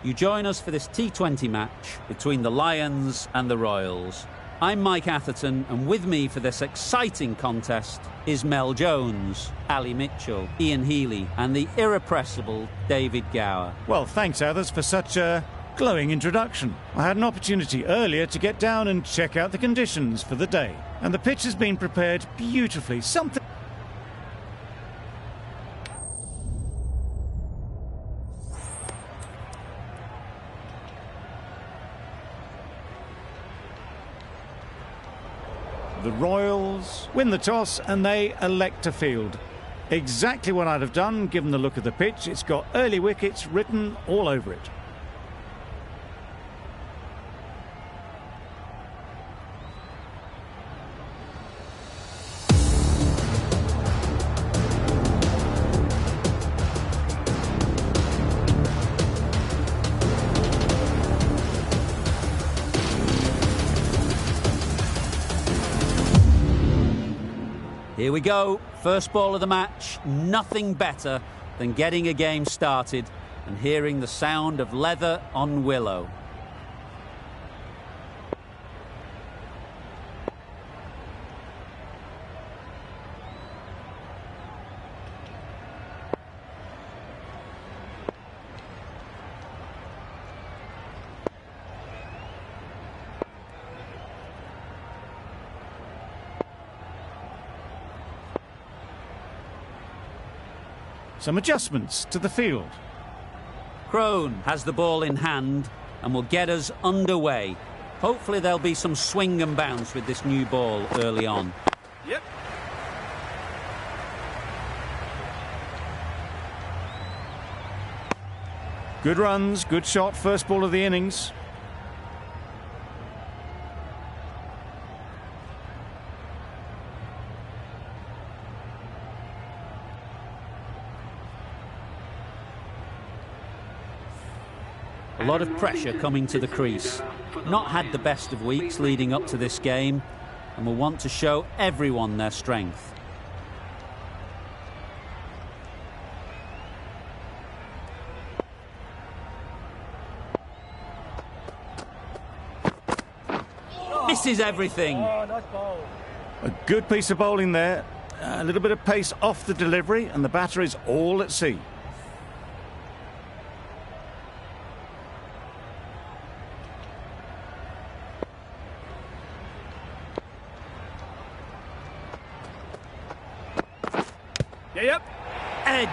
You join us for this T20 match between the Lions and the Royals. I'm Mike Atherton, and with me for this exciting contest is Mel Jones, Ali Mitchell, Ian Healy and the irrepressible David Gower. Well, thanks, Athers, for such a glowing introduction. I had an opportunity earlier to get down and check out the conditions for the day, and the pitch has been prepared beautifully. Something... The Royals win the toss and they elect to field. Exactly what I'd have done given the look of the pitch. It's got early wickets written all over it. Here we go, first ball of the match. Nothing better than getting a game started and hearing the sound of leather on willow. Some adjustments to the field. Crone has the ball in hand and will get us underway. Hopefully there'll be some swing and bounce with this new ball early on. Yep. Good runs, good shot, first ball of the innings. A lot of pressure coming to the crease. Not had the best of weeks leading up to this game and will want to show everyone their strength. Misses everything. Oh, nice ball. A good piece of bowling there. A little bit of pace off the delivery and the batter is all at sea. Yep. Edge.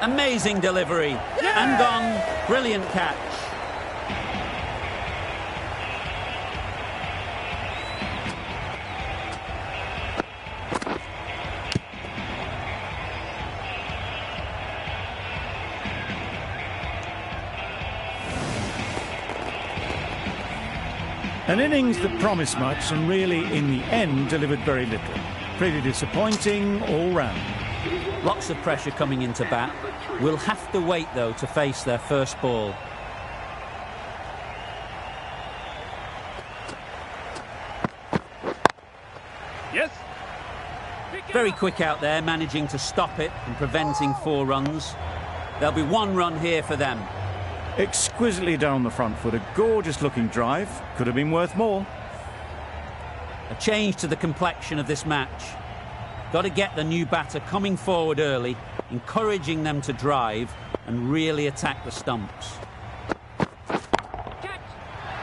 Amazing delivery. Yeah! And gone. Brilliant catch. An innings that promised much and really in the end delivered very little. Pretty disappointing all round. Lots of pressure coming into bat. We'll have to wait, though, to face their first ball. Yes. Very quick out there, managing to stop it and preventing 4 runs. There'll be 1 run here for them. Exquisitely done on the front foot. A gorgeous looking drive. Could have been worth more. A change to the complexion of this match. Got to get the new batter coming forward early, encouraging them to drive and really attack the stumps.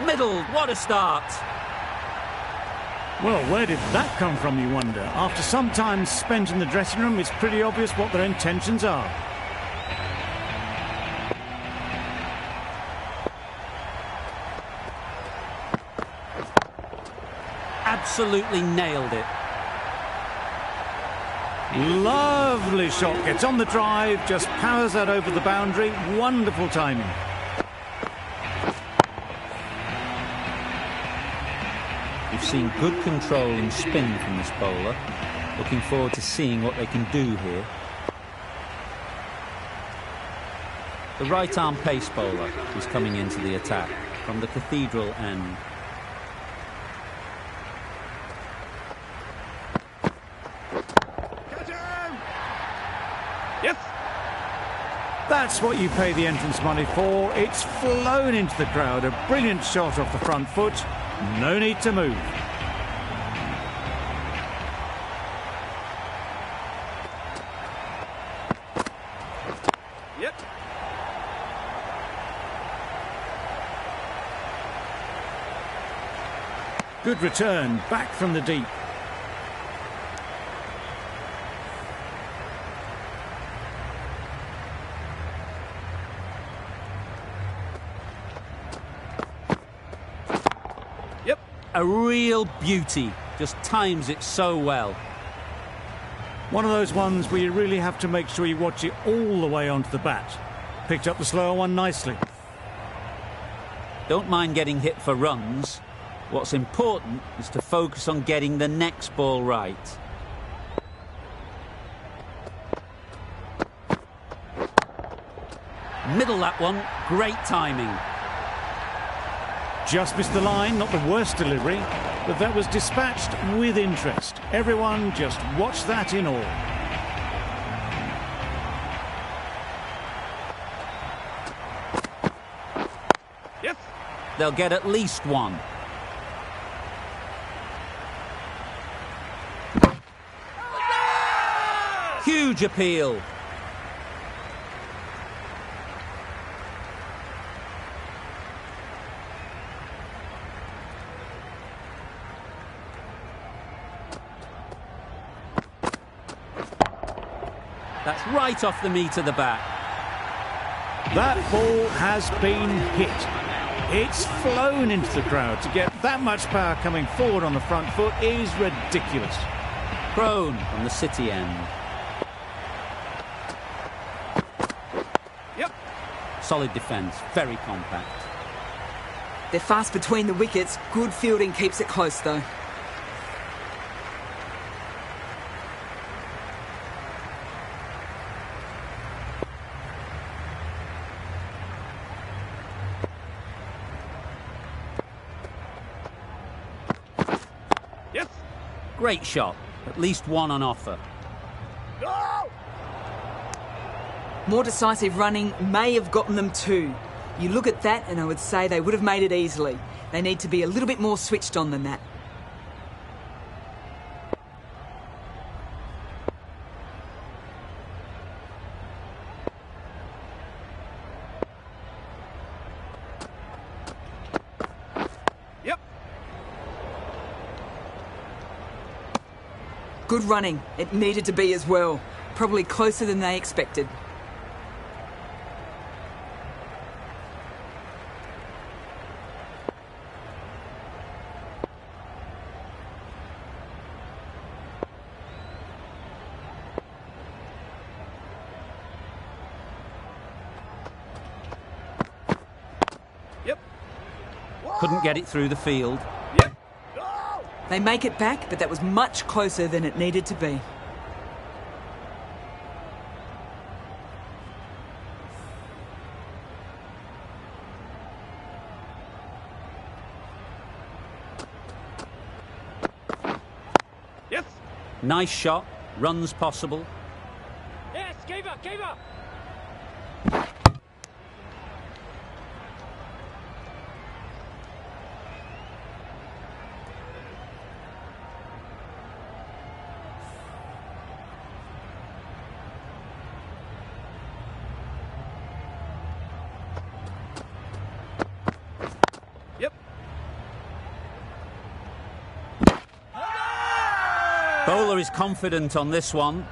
Middle, what a start. Well, where did that come from, you wonder? After some time spent in the dressing room, it's pretty obvious what their intentions are. Absolutely nailed it. Lovely shot, gets on the drive, just powers that over the boundary. Wonderful timing. We've seen good control and spin from this bowler. Looking forward to seeing what they can do here. The right-arm pace bowler is coming into the attack from the Cathedral end. That's what you pay the entrance money for. It's flown into the crowd. A brilliant shot off the front foot. No need to move. Yep. Good return, back from the deep. Yep. A real beauty. Just times it so well. One of those ones where you really have to make sure you watch it all the way onto the bat. Picked up the slower one nicely. Don't mind getting hit for runs. What's important is to focus on getting the next ball right. Middle that one, great timing. Just missed the line, not the worst delivery, but that was dispatched with interest. Everyone just watched that in awe. Yes. They'll get at least one. Huge appeal. That's right off the meat of the bat. That ball has been hit. It's flown into the crowd. To get that much power coming forward on the front foot is ridiculous. Prone from the city end. Yep. Solid defence, very compact. They're fast between the wickets. Good fielding keeps it close, though. Yes. Great shot. At least one on offer. No. More decisive running may have gotten them two. You look at that and I would say they would have made it easily. They need to be a little bit more switched on than that. Yep. Good running. It needed to be as well. Probably closer than they expected. Yep. Couldn't get it through the field. Yep. No. They make it back, but that was much closer than it needed to be. Yes. Nice shot, runs possible. Yes. Keeper. Keeper. Yep. Bowler is confident on this one.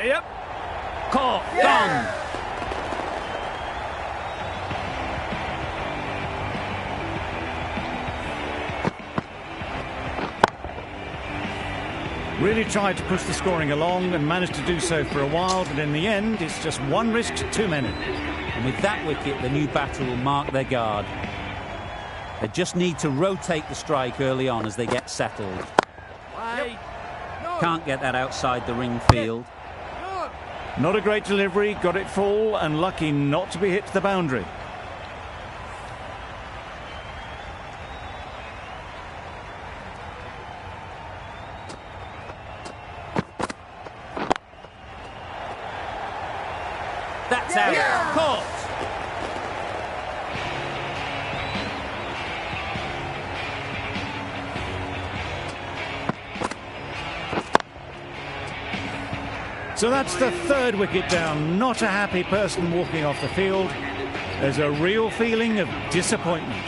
Yep. Caught, gone. Really tried to push the scoring along and managed to do so for a while, but in the end, it's just one risk too many. And with that wicket, the new batter will mark their guard. They just need to rotate the strike early on as they get settled. Yep. Can't get that outside the ring field. Not a great delivery, got it full and lucky not to be hit to the boundary. That's out. Caught. So that's the third wicket down. Not a happy person walking off the field. There's a real feeling of disappointment.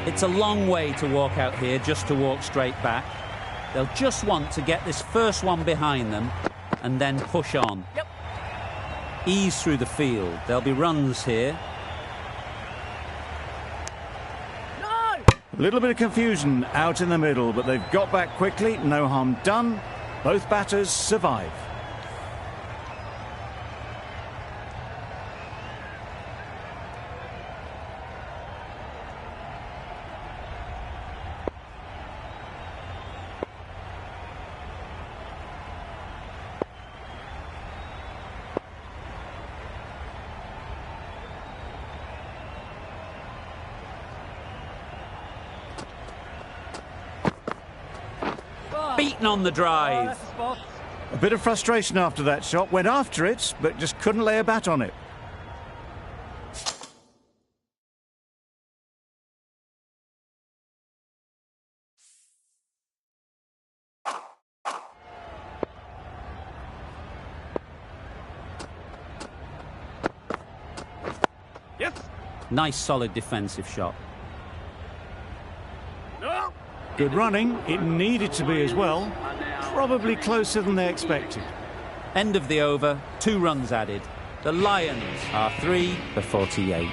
It's a long way to walk out here just to walk straight back. They'll just want to get this first one behind them and then push on. Yep. Ease through the field. There'll be runs here. No! A little bit of confusion out in the middle, but they've got back quickly. No harm done. Both batters survive. Beaten on the drive. That's the spot. A bit of frustration after that shot. Went after it, but just couldn't lay a bat on it. Yes. Nice solid defensive shot. No. Good running. It needed to be as well. Probably closer than they expected. End of the over, 2 runs added. The Lions are 3 for 48.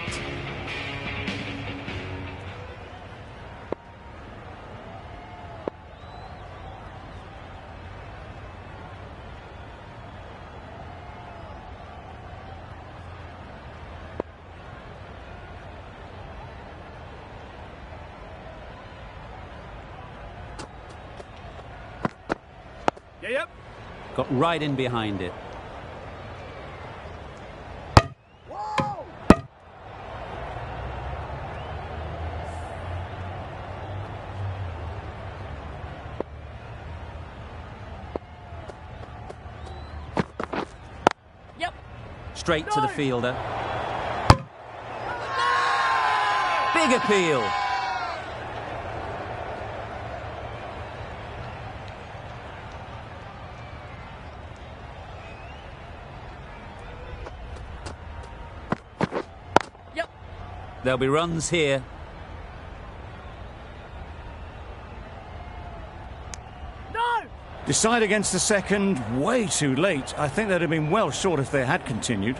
Yeah, yep. Got right in behind it. Whoa! Yep. Straight to the fielder. Big appeal. Yep. There'll be runs here. No! Decide against the second, way too late. I think they'd have been well short if they had continued.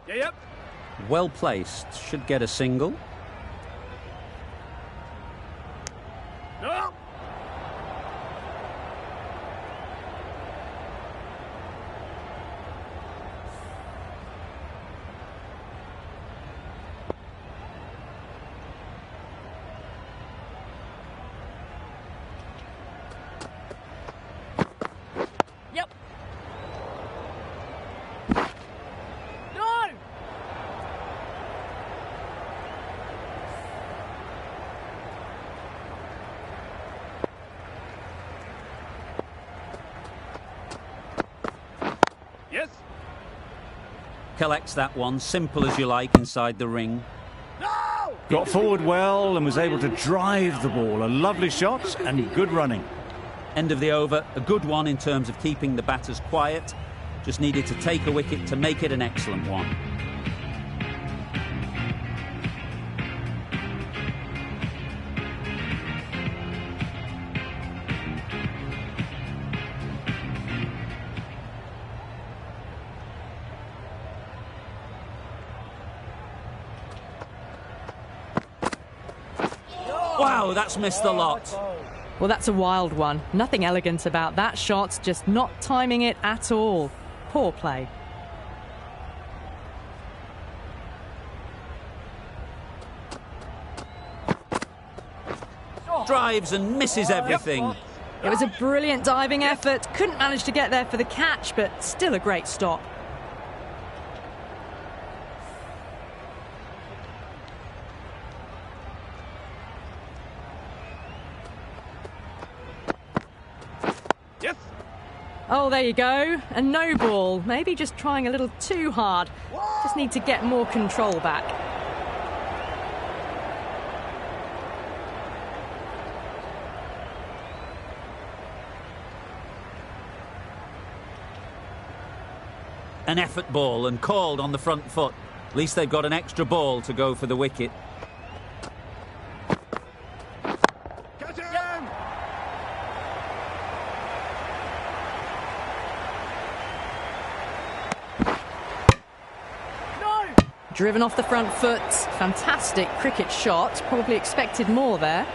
Yeah, yep. Well placed. Should get a single. No! Yep. No! Yes. Collects that one, simple as you like, inside the ring. No! Got forward well and was able to drive the ball. A lovely shot and good running. End of the over, a good one in terms of keeping the batters quiet. Just needed to take a wicket to make it an excellent one. Wow, that's missed the lot. Well, that's a wild one. Nothing elegant about that shot, just not timing it at all. Poor play. drives and misses everything. It was a brilliant diving effort. Couldn't manage to get there for the catch, but still a great stop. Yes. Oh, there you go. A no ball. Maybe just trying a little too hard. Just need to get more control back. An effort ball and called on the front foot. At least they've got an extra ball to go for the wicket. Catch him! No! Driven off the front foot. Fantastic cricket shot. Probably expected more there.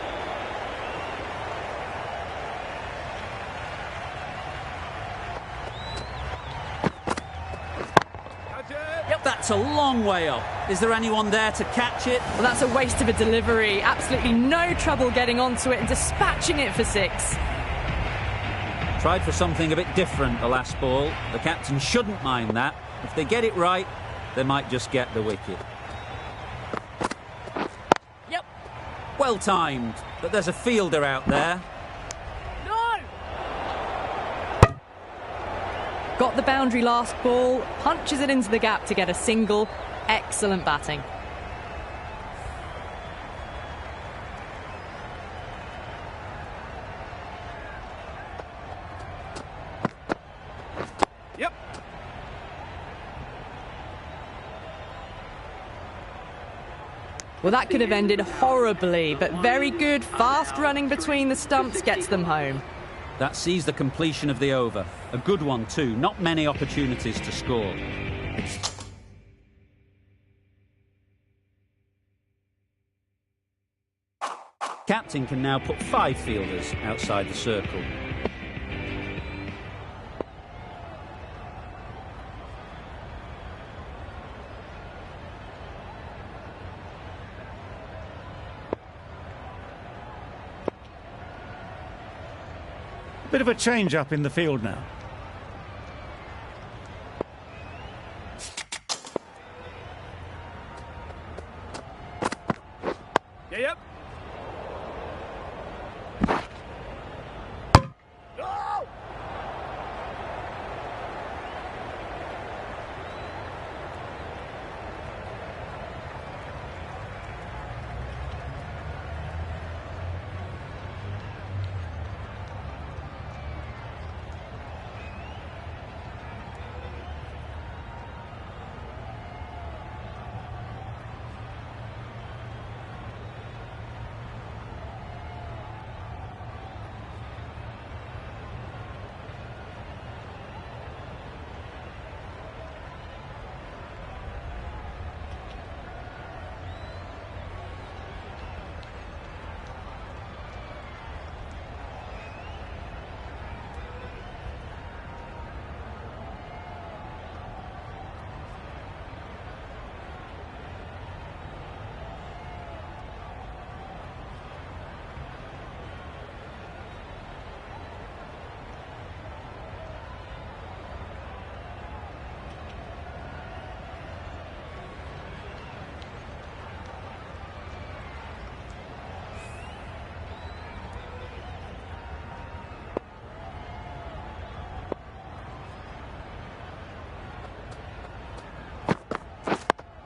That's a long way up. Is there anyone there to catch it? Well, that's a waste of a delivery. Absolutely no trouble getting onto it and dispatching it for 6. Tried for something a bit different the last ball. The captain shouldn't mind that. If they get it right, they might just get the wicket. Yep. Well timed, but there's a fielder out there. No! Got the boundary last ball, punches it into the gap to get a single. Excellent batting. Yep. Well, that could have ended horribly, but very good. Fast running between the stumps gets them home. That sees the completion of the over. A good one too. Not many opportunities to score. Captain can now put 5 fielders outside the circle. Bit of a change up in the field now. Yep. No!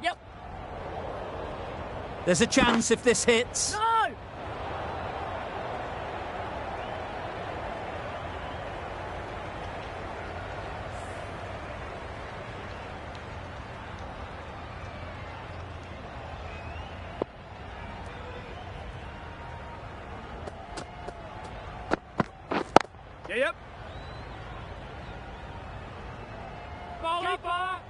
Yep. There's a chance if this hits. No! Yep. Ball up.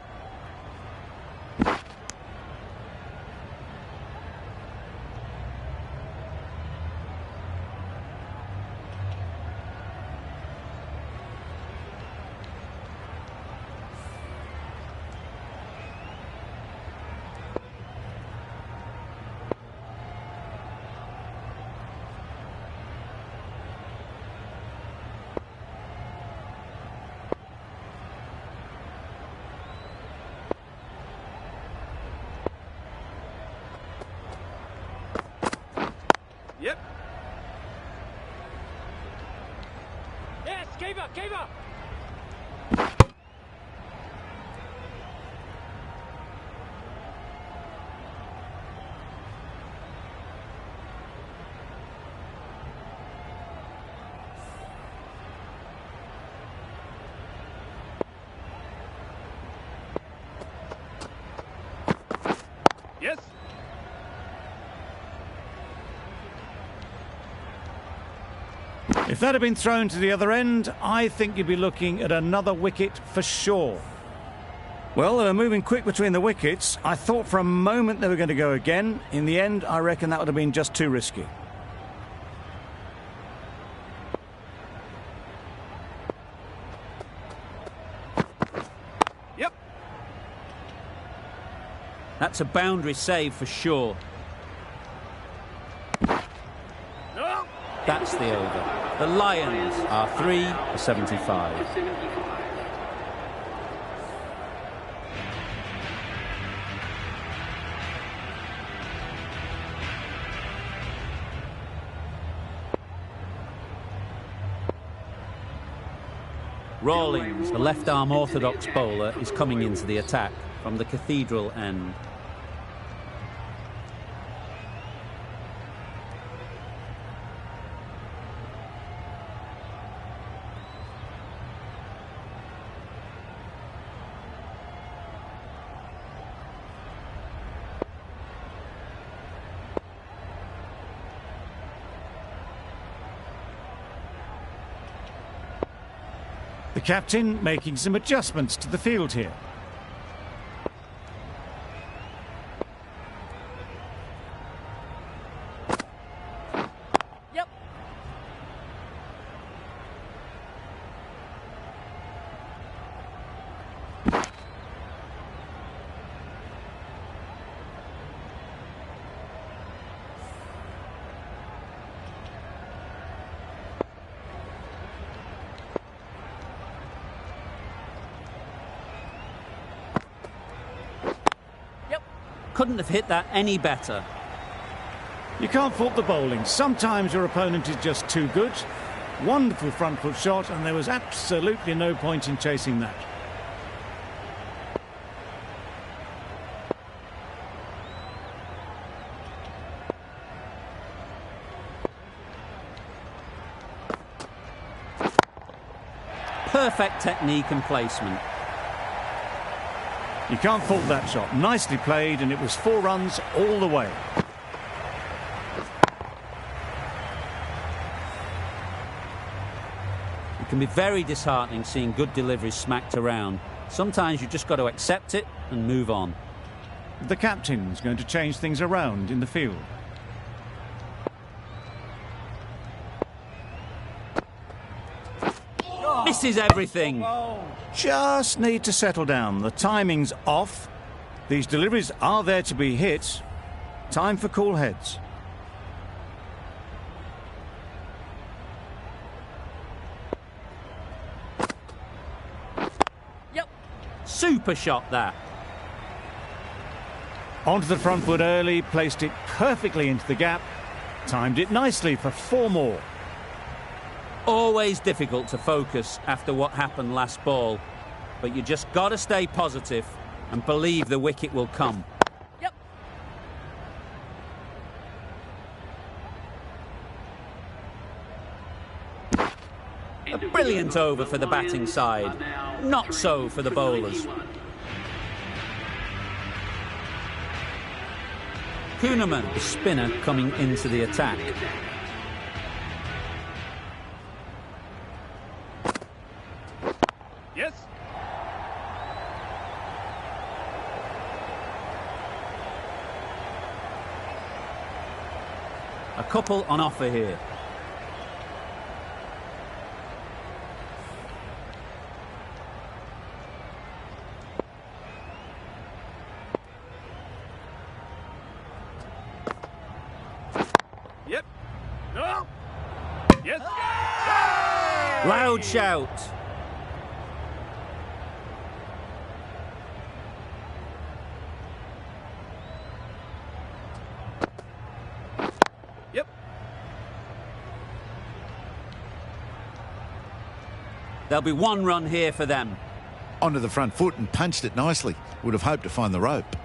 Yep. Yes, keeper, keeper. Yes. If that had been thrown to the other end, I think you'd be looking at another wicket for sure. Well, they were moving quick between the wickets. I thought for a moment they were going to go again. In the end, I reckon that would have been just too risky. Yep. That's a boundary save for sure. No. That's the over. The Lions are 3 for 75. Rawlings, the left-arm orthodox bowler, is coming into the attack from the Cathedral end. The captain making some adjustments to the field here. Yep. Couldn't have hit that any better. You can't fault the bowling. Sometimes your opponent is just too good. Wonderful front foot shot, and there was absolutely no point in chasing that. Perfect technique and placement. You can't fault that shot. Nicely played, and it was 4 runs all the way. It can be very disheartening seeing good deliveries smacked around. Sometimes you just got to accept it and move on. The captain's going to change things around in the field. Misses everything. Just need to settle down. The timing's off. These deliveries are there to be hit. Time for cool heads. Yep. Super shot that. Onto the front foot early, placed it perfectly into the gap. Timed it nicely for 4 more. Always difficult to focus after what happened last ball, but you just got to stay positive and believe the wicket will come. Yep. A brilliant over for the batting side. Not so for the bowlers. Kuhneman, the spinner, coming into the attack. Yes. A couple on offer here. Yep. No. Yes. Loud shout. Yep. There'll be one run here for them. Onto the front foot and punched it nicely. Would have hoped to find the rope.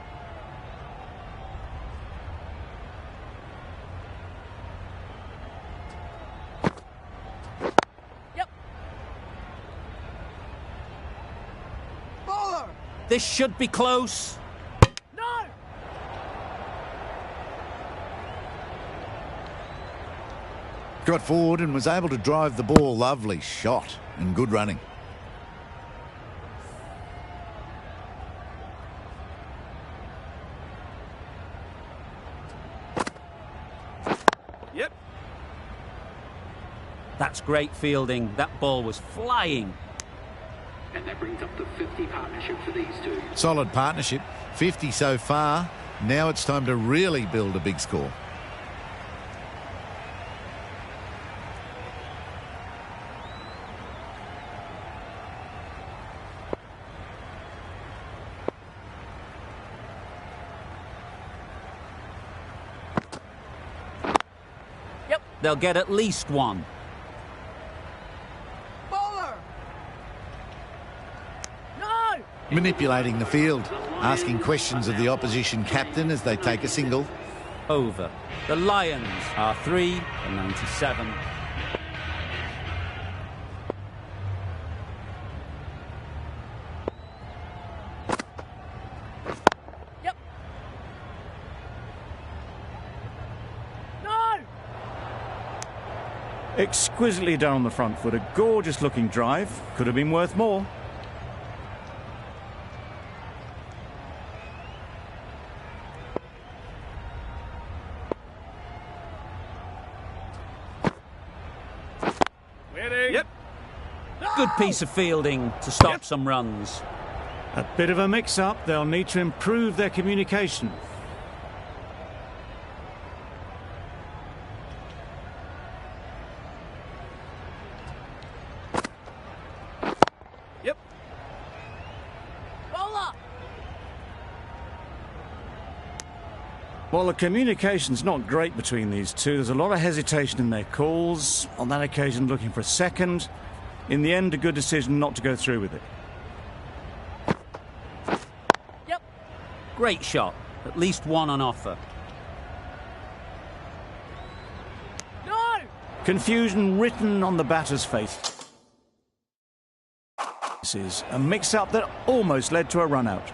Yep. Bowler! This should be close. No! Got forward and was able to drive the ball. Lovely shot and good running. Yep. That's great fielding. That ball was flying. And that brings up the 50 partnership for these two. Solid partnership. 50 so far. Now it's time to really build a big score. They'll get at least one. Bowler! No! Manipulating the field. Asking questions of the opposition captain as they take a single. Over. The Lions are 3 for 97. Yep. No! Exquisitely done on the front foot. A gorgeous looking drive. Could have been worth more. Waiting. Yep. Good piece of fielding to stop some runs. A bit of a mix-up. They'll need to improve their communication. Yep. Bowler! Well, the communication's not great between these two. There's a lot of hesitation in their calls. On that occasion, looking for a second. In the end, a good decision not to go through with it. Yep. Great shot. At least one on offer. No! Confusion written on the batter's face. This is a mix-up that almost led to a run-out.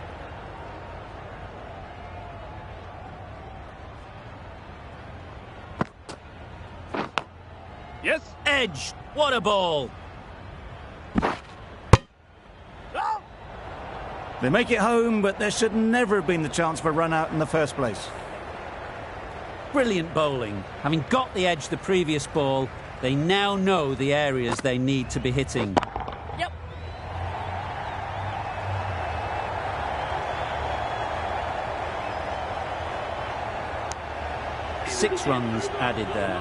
Yes. Edge. What a ball. No. They make it home, but there should never have been the chance for a run-out in the first place. Brilliant bowling. Having got the edge the previous ball, they now know the areas they need to be hitting. Yep. 6 runs added there.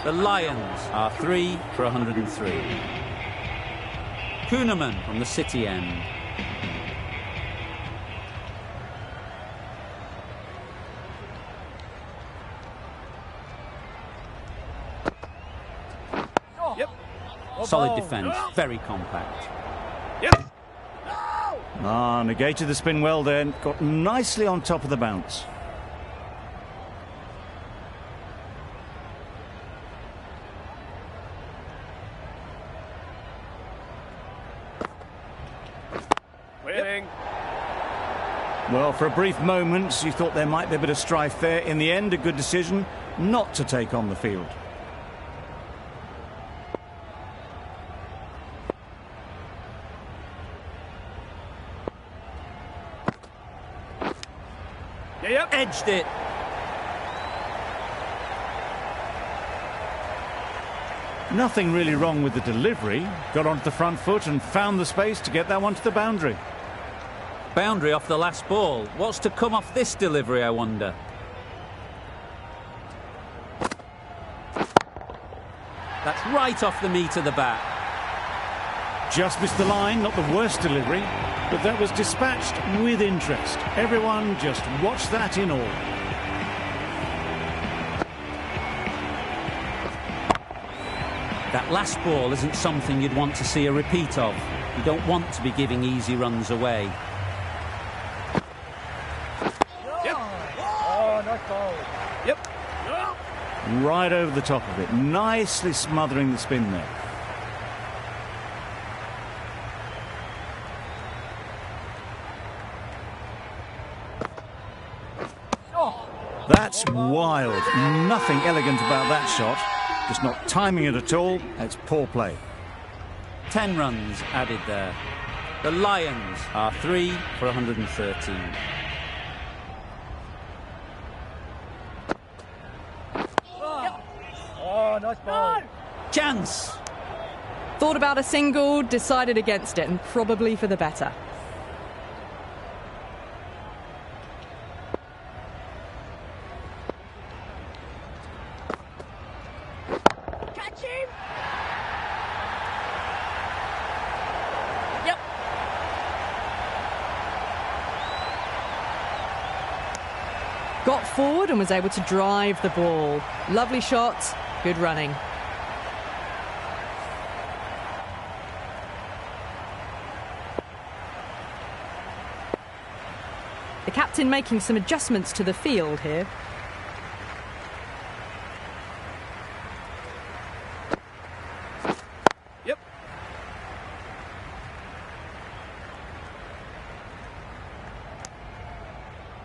The Lions are 3 for 103. Kuhneman from the City end. Yep. Solid defence, very compact. Yes. Negated the spin well then. Got nicely on top of the bounce. Waiting. Well, for a brief moment, you thought there might be a bit of strife there. In the end, a good decision not to take on the field. Yep. Edged it. Nothing really wrong with the delivery. Got onto the front foot and found the space to get that one to the boundary. Boundary off the last ball. What's to come off this delivery, I wonder? That's right off the meat of the bat. Just missed the line, not the worst delivery, but that was dispatched with interest. Everyone just watched that in awe. That last ball isn't something you'd want to see a repeat of. You don't want to be giving easy runs away. Yep. Oh, nice ball. Yep. Right over the top of it, nicely smothering the spin there. That's wild. Nothing elegant about that shot. Just not timing it at all. That's poor play. 10 runs added there. The Lions are 3 for 113. Oh, nice ball. Chance! Thought about a single, decided against it, and probably for the better. Catch him! Yep. Got forward and was able to drive the ball. Lovely shot, good running. The captain making some adjustments to the field here. Yep.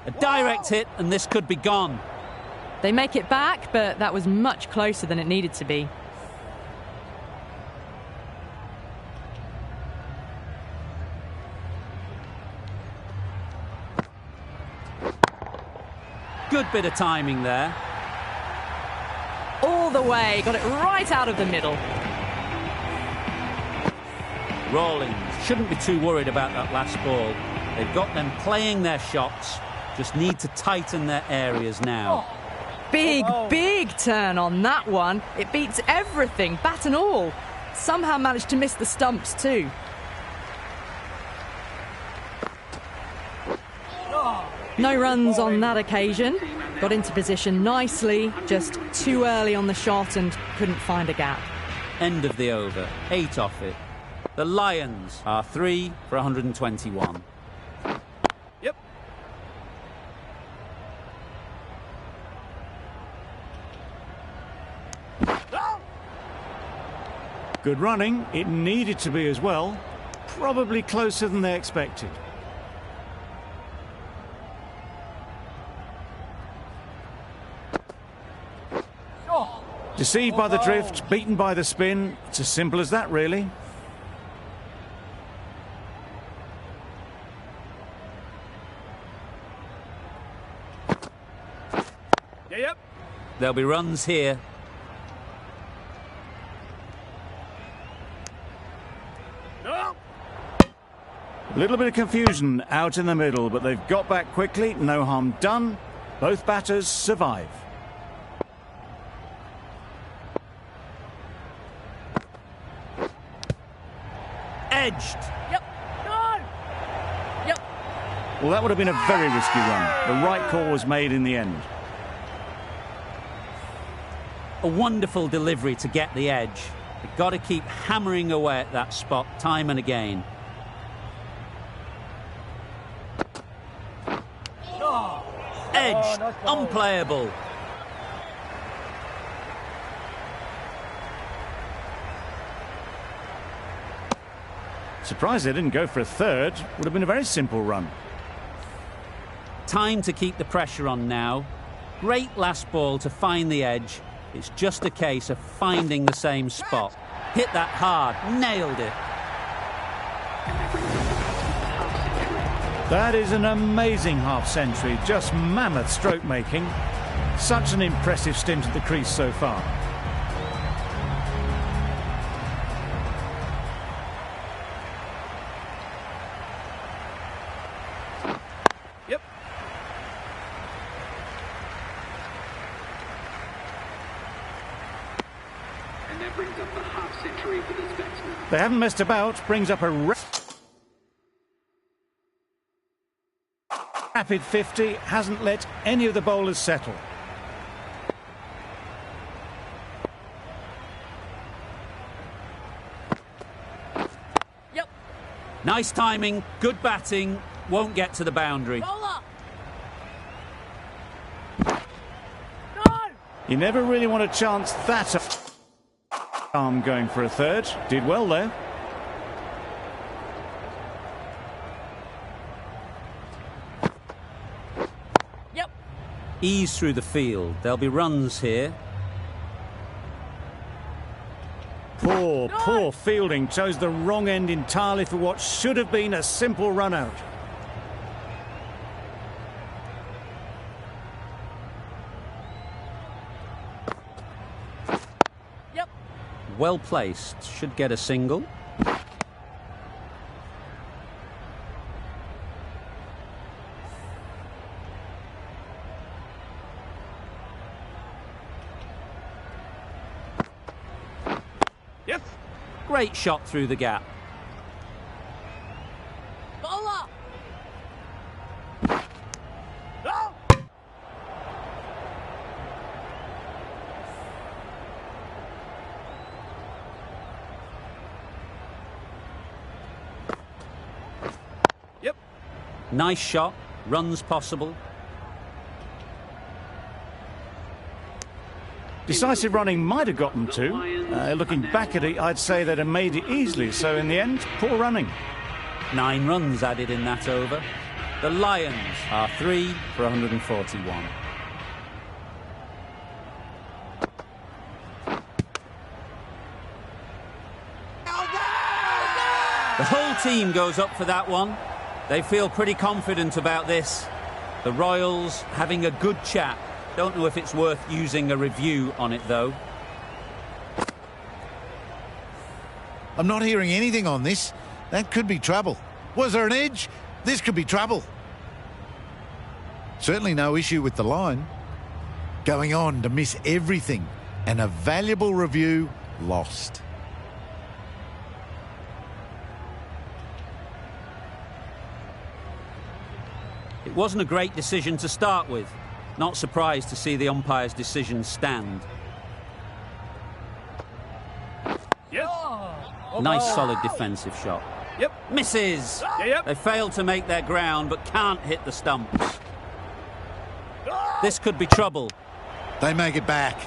A direct hit, and this could be gone. They make it back, but that was much closer than it needed to be. Good bit of timing there. All the way, got it right out of the middle. Rawlings shouldn't be too worried about that last ball. They've got them playing their shots, just need to tighten their areas now. Big turn on that one. It beats everything, bat and all. Somehow managed to miss the stumps too. No runs on that occasion. Got into position nicely, just too early on the shot and couldn't find a gap. End of the over, 8 off it. The Lions are 3 for 121. Yep. Good running. It needed to be as well. Probably closer than they expected. Deceived by the drift, beaten by the spin. It's as simple as that, really. Yep. There'll be runs here. No. A little bit of confusion out in the middle, but they've got back quickly. No harm done. Both batters survive. Edged. Yep. No! Yep. Well, that would have been a very risky run. The right call was made in the end. A wonderful delivery to get the edge. They've got to keep hammering away at that spot time and again. Edged, nice ball. unplayable. Surprised they didn't go for a third. Would have been a very simple run. Time to keep the pressure on now. Great last ball to find the edge. It's just a case of finding the same spot. Hit that hard, nailed it. That is an amazing half-century. Just mammoth stroke making. Such an impressive stint at the crease so far. Yep. And that brings up the half century for this batsman. They haven't messed about. Brings up a rapid 50. Hasn't let any of the bowlers settle. Nice timing, good batting, won't get to the boundary. Bowler. No. You never really want to chance that arm going for a third. Did well there. Yep. Ease through the field. There'll be runs here. Poor fielding. Chose the wrong end entirely for what should have been a simple run out. Yep. Well placed. Should get a single. Yes. Great shot through the gap. Bowler. No. Yep. Nice shot. Runs possible. Decisive running might have got them two. Looking back at it, I'd say they'd have made it easily. So in the end, poor running. 9 runs added in that over. The Lions are 3 for 141. The whole team goes up for that one. They feel pretty confident about this. The Royals having a good chat. Don't know if it's worth using a review on it, though. I'm not hearing anything on this. That could be trouble. Was there an edge? This could be trouble. Certainly no issue with the line. Going on to miss everything. And a valuable review lost. It wasn't a great decision to start with. Not surprised to see the umpire's decision stand. Yes. Nice solid defensive shot. Yep. Misses! Yep. They failed to make their ground but can't hit the stumps. This could be trouble. They make it back.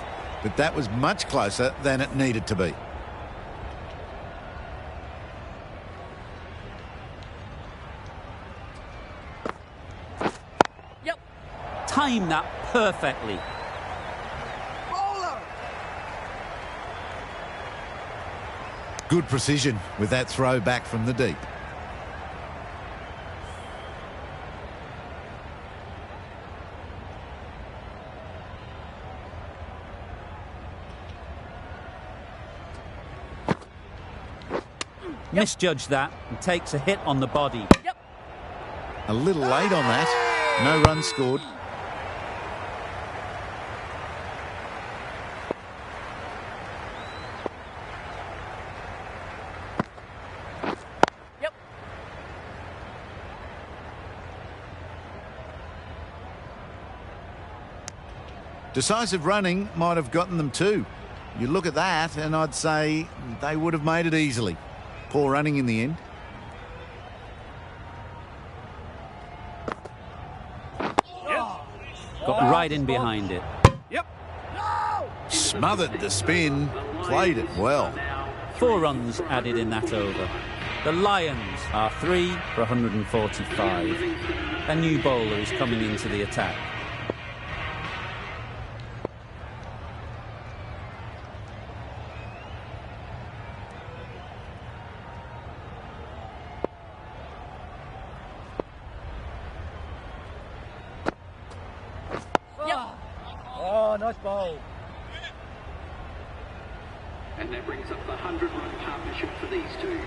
But that was much closer than it needed to be. Yep. Time that perfectly. Bowler. Good precision with that throw back from the deep. Misjudged that and takes a hit on the body. Yep. A little late on that. No run scored. Yep. Decisive running might have gotten them too. You look at that and I'd say they would have made it easily. Poor running in the end. Got right in behind it. Yep. Smothered the spin. Played it well. 4 runs added in that over. The Lions are 3 for 145. A new bowler is coming into the attack. Oh, nice bowl. And that brings up the 100-run partnership for these two.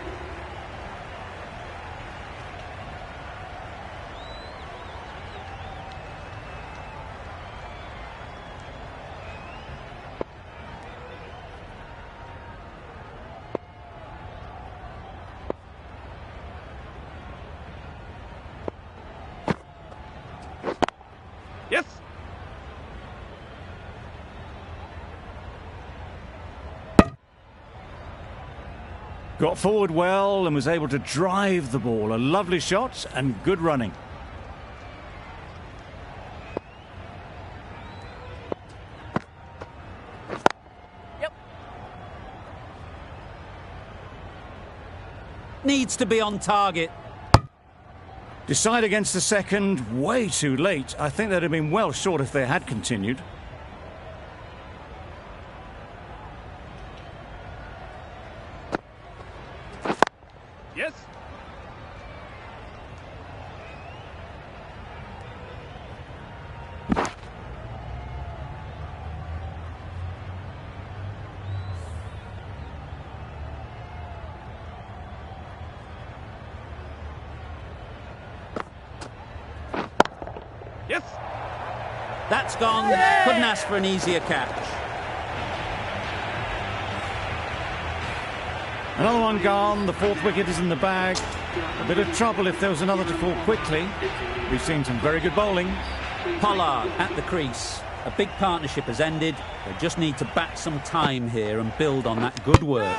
Yes. Got forward well and was able to drive the ball. A lovely shot and good running. Yep. Needs to be on target. Decide against the second, way too late. I think they'd have been well short if they had continued. Yes. Yes. That's gone. Couldn't ask for an easier catch. Another one gone. The fourth wicket is in the bag. A bit of trouble if there was another to fall quickly. We've seen some very good bowling. Pollard at the crease. A big partnership has ended. They just need to bat some time here and build on that good work.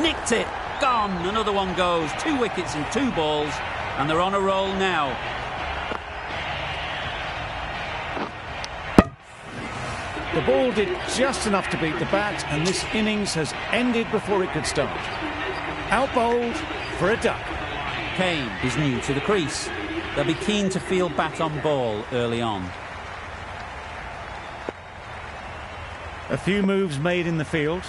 Nicked it. Gone. Another one goes. 2 wickets in 2 balls. And they're on a roll now. The ball did just enough to beat the bat, and this innings has ended before it could start. Out bowled for a duck. Kane is new to the crease. They'll be keen to field bat on ball early on. A few moves made in the field.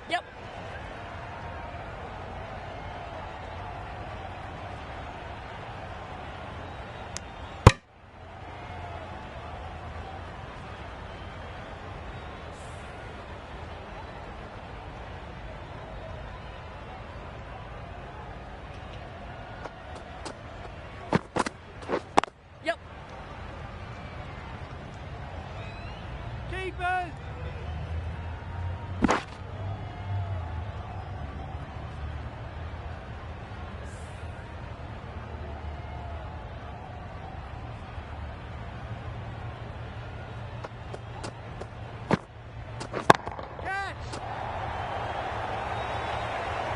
Yep. Yep. Keepers.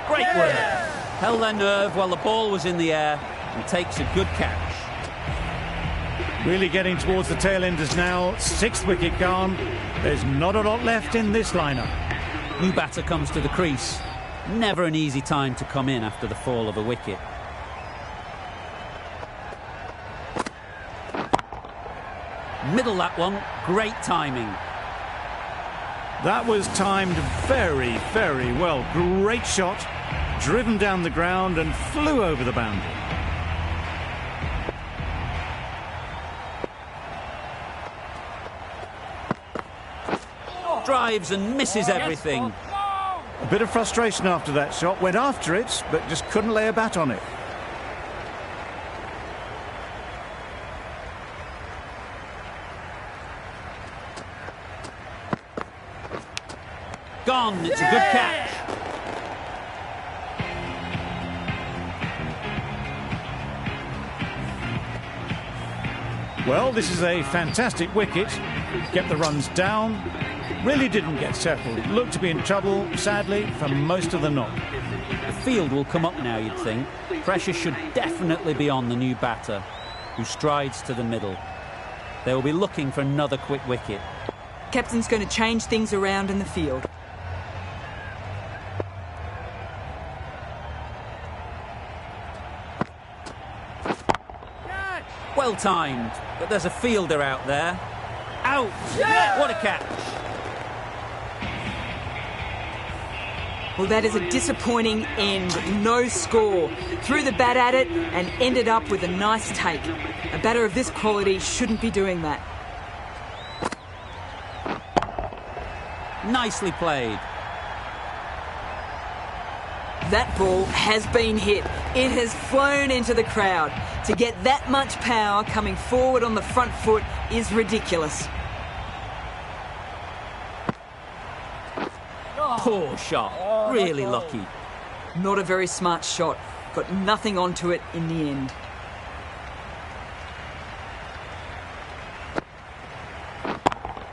Great work. Held their nerve while the ball was in the air and takes a good catch. Really getting towards the tail enders now. 6th wicket gone. There's not a lot left in this lineup. New batter comes to the crease. Never an easy time to come in after the fall of a wicket. Middle that one. Great timing. That was timed very, very well. Great shot. Driven down the ground and flew over the boundary. Drives and misses everything. A bit of frustration after that shot. Went after it, but just couldn't lay a bat on it. Gone. It's a good catch. Well, this is a fantastic wicket. Kept the runs down. Really didn't get settled. Looked to be in trouble, sadly, for most of the knock. The field will come up now, you'd think. Pressure should definitely be on the new batter, who strides to the middle. They will be looking for another quick wicket. Captain's going to change things around in the field. Well timed, but there's a fielder out there. Out! What a catch! Well, that is a disappointing end. No score. Threw the bat at it and ended up with a nice take. A batter of this quality shouldn't be doing that. Nicely played. That ball has been hit. It has flown into the crowd. To get that much power coming forward on the front foot is ridiculous. Poor shot. Really lucky. Not a very smart shot. Got nothing onto it in the end.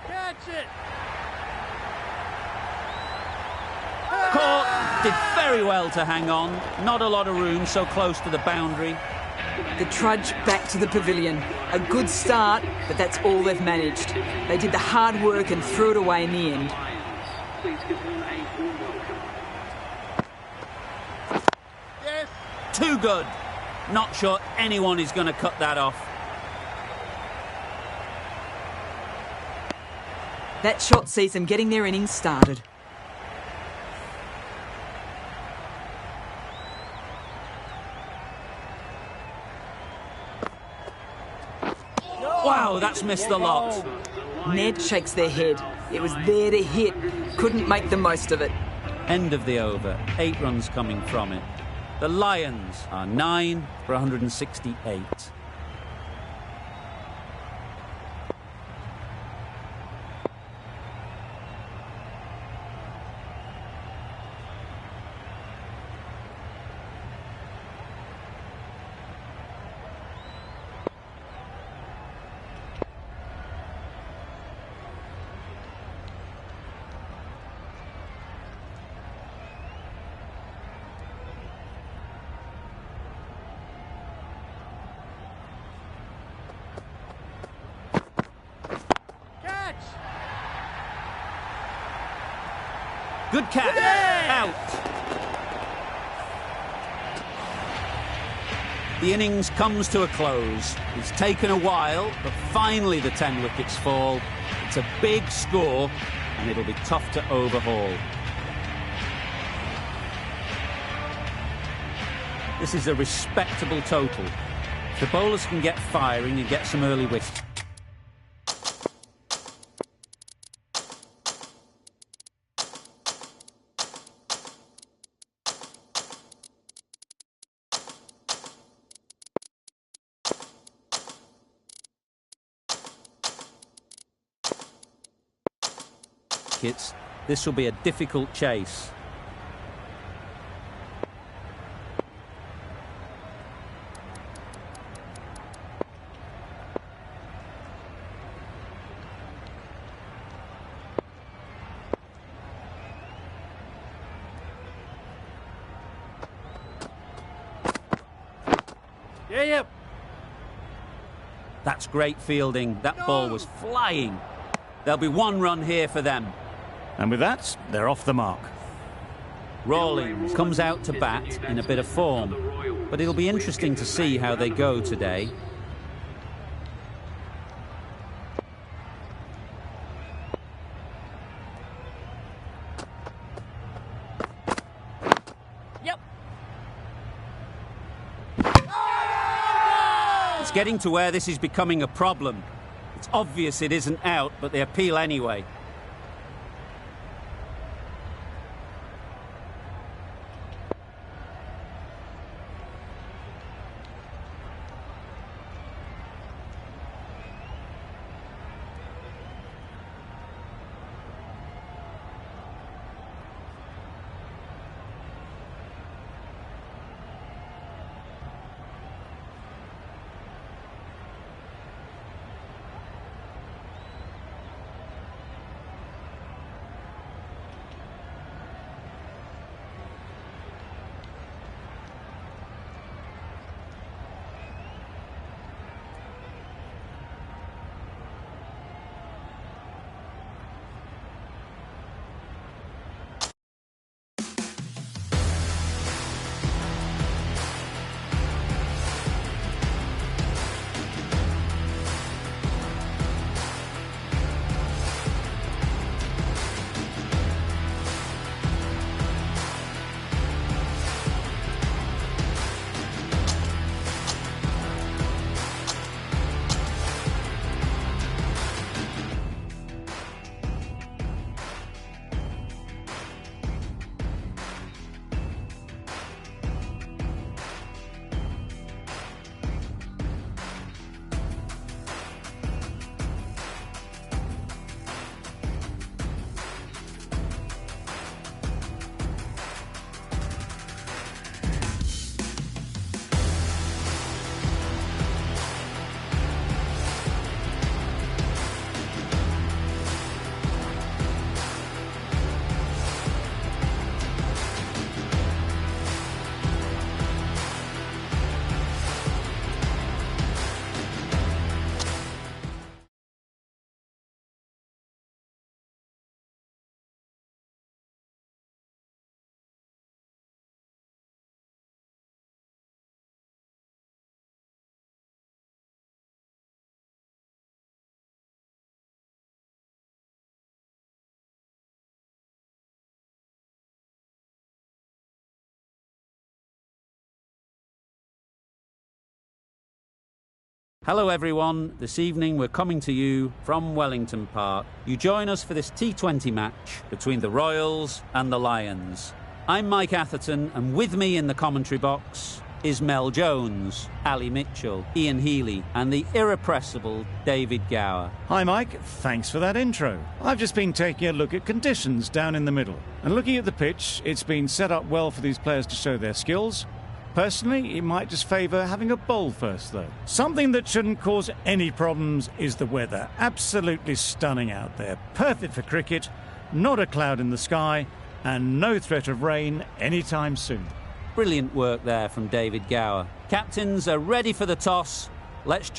Catch it! Caught. Did very well to hang on. Not a lot of room so close to the boundary. The trudge back to the pavilion. A good start, but that's all they've managed. They did the hard work and threw it away in the end. Please give them a warm welcome. Yes! Too good. Not sure anyone is going to cut that off. That shot sees them getting their innings started. Wow, that's missed the lot. Ned shakes their head. It was there to hit. Couldn't make the most of it. End of the over. 8 runs coming from it. The Lions are 9 for 168. Good catch. Out. The innings comes to a close. It's taken a while, but finally the 10 wickets fall. It's a big score, and it'll be tough to overhaul. This is a respectable total. If the bowlers can get firing and get some early wickets. This will be a difficult chase. Yeah. That's great fielding. That ball was flying. There'll be 1 run here for them. And with that, they're off the mark. Rawlings comes out to bat in a bit of form, but it'll be interesting to see how they go today. Yep. It's getting to where this is becoming a problem. It's obvious it isn't out, but they appeal anyway. Hello everyone, this evening we're coming to you from Wellington Park. You join us for this T20 match between the Royals and the Lions. I'm Mike Atherton, and with me in the commentary box is Mel Jones, Ali Mitchell, Ian Healy and the irrepressible David Gower. Hi Mike, thanks for that intro. I've just been taking a look at conditions down in the middle. And looking at the pitch, it's been set up well for these players to show their skills. Personally, it might just favour having a bowl first though. Something that shouldn't cause any problems is the weather. Absolutely stunning out there. Perfect for cricket, not a cloud in the sky and no threat of rain anytime soon. Brilliant work there from David Gower. Captains are ready for the toss. Let's join